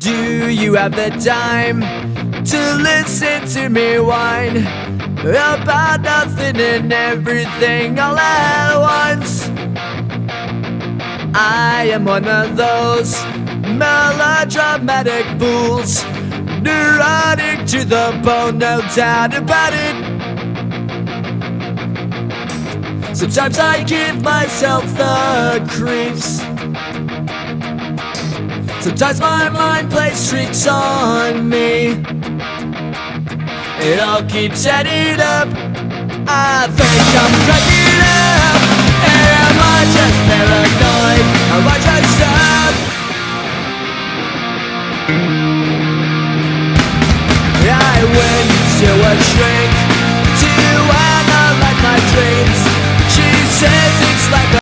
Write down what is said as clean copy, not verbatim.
Do you have the time to listen to me whine about nothing and everything all at once? I am one of those melodramatic fools, neurotic to the bone, no doubt about it. Sometimes I give myself the creeps. Sometimes my mind plays tricks on me. It all keeps adding up. I think I'm cracking up. Am I just paranoid?